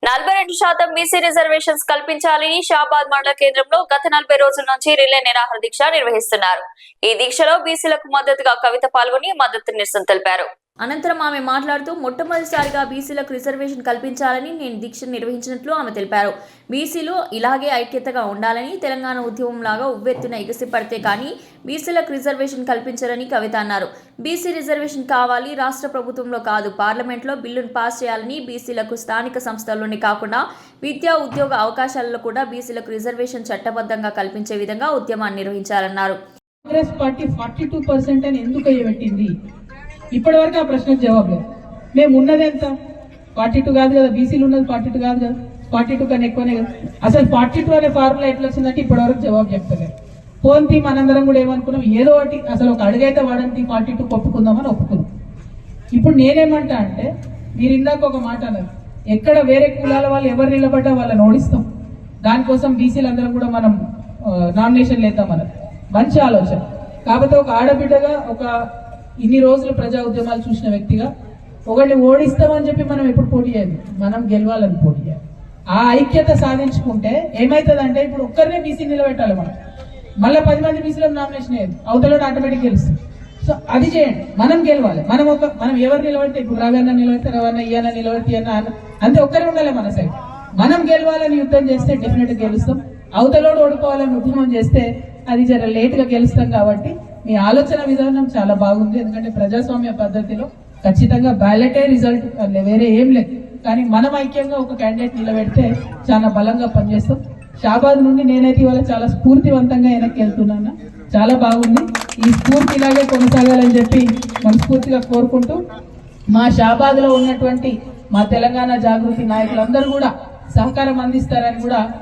42% BC reservations కల్పించాలని షాబాద్ మండల కేంద్రంలో గత 40 రోజుల నుంచి రిలే నిరాహార దీక్ష నిర్వహిస్తున్నారు. ఈ దీక్షలో బీసీలకు మద్దతుగా కవిత పాల్గొని మద్దతు నిరసన తెలిపారు. అనంతరం ఆమె మాట్లాడుతూ మొట్టమొదటిసారిగా బీసీలకు రిజర్వేషన్ కల్పించాలని నేను దీక్ష నిర్వహించినట్లు ఆమె తెలిపారు. బీసీలు ఇలాగే ఐక్యతగా ఉండాలని, తెలంగాణ ఉద్యమంలాగా ఉవ్వెత్తున ఎగసిపడితే కానీ బీసీలకు రిజర్వేషన్ కల్పించాలని కవిత అన్నారు. బీసీ రిజర్వేషన్ కావాలి, రాష్ట్ర ప్రభుత్వంలో కాదు పార్లమెంట్లో బిల్లును పాస్ చేయాలని, బీసీలకు స్థానిక సంస్థల్లోనే కాకుండా విద్యా ఉద్యోగ అవకాశాలలో కూడా బీసీలకు రిజర్వేషన్ చట్టబద్ధంగా కల్పించే విధంగా ఉద్యమాన్ని నిర్వహించాలన్నారు. కాంగ్రెస్ పార్టీ 42% అని ఎందుకు అయ్యబెట్టింది? ఇప్పటి వరకు ఆ ప్రశ్నకు జవాబు లేదు. మేము ఉన్నది ఎంత? 42 కాదు కదా, బీసీలు ఉన్నది 42 కాదు కదా, 42 కన్నా ఎక్కువనే కదా. అసలు 42 అనే ఫార్ములా ఎట్లా వచ్చిందంటే ఇప్పటి వరకు జవాబు చెప్తలేదు. పోంతి మనందరం కూడా ఏమనుకున్నాం, ఏదో ఒకటి అసలు ఒక అడుగైతే వాడంతి 42 ఒప్పుకుందామని ఒప్పుకున్నాం. ఇప్పుడు నేనేమంటా అంటే, మీరు ఇందాక ఒక మాట అన్నారు, ఎక్కడ వేరే కులాల వాళ్ళు ఎవరు నిలబడ్డా వాళ్ళని ఓడిస్తాం, దానికోసం బీసీలు అందరం కూడా మనం నామినేషన్ లేద్దామన్నారు. మంచి ఆలోచన. కాకపోతే ఒక ఆడబిడ్డగా, ఒక ఇన్ని రోజులు ప్రజా ఉద్యమాలు చూసిన వ్యక్తిగా, ఒకరిని ఓడిస్తామని చెప్పి మనం ఎప్పుడు పోటీ చేయాలి, మనం గెలవాలని పోటీ చేయాలి. ఆ ఐక్యత సాధించుకుంటే ఏమవుతుందంటే, ఇప్పుడు ఒక్కరినే బీసీ నిలబెట్టాలి, మనం మళ్ళీ 10 మంది బీసీలో నామినేషన్ వేయాలి, అవతల ఆటోమేటిక్ గెలుస్తుంది. సో అది చేయండి, మనం గెలవాలి. మనం ఎవరు నిలబడితే, ఇప్పుడు రవన్న నిలబడితే రవన్న, ఇయ్యన్న నిలబడితే ఇయ్యన్న, అంతే ఒక్కరే ఉండాలి మన సైడ్. మనం గెలవాలని యుద్ధం చేస్తే డెఫినెట్ గా గెలుస్తాం. అవతలోడు ఓడిపోవాలని ఉద్యమం చేస్తే అది జర లేట్ గా గెలుస్తాం. కాబట్టి మీ ఆలోచన విధానం చాలా బాగుంది. ఎందుకంటే ప్రజాస్వామ్య పద్ధతిలో ఖచ్చితంగా బ్యాలెటే రిజల్ట్, వేరే ఏం లేదు. కానీ మనం ఐక్యంగా ఒక క్యాండిడేట్ నిలబెడితే చాలా బలంగా పనిచేస్తాం. షాబాద్ నుండి నేనైతే ఇవాళ చాలా స్ఫూర్తివంతంగా వెనక్కి వెళ్తున్నాను. చాలా బాగుంది. ఈ స్ఫూర్తి ఇలాగే కొనసాగాలని చెప్పి మనస్ఫూర్తిగా కోరుకుంటూ, మా షాబాద్ లో ఉన్నటువంటి మా తెలంగాణ జాగృతి నాయకులందరూ కూడా సహకారం అందిస్తారని కూడా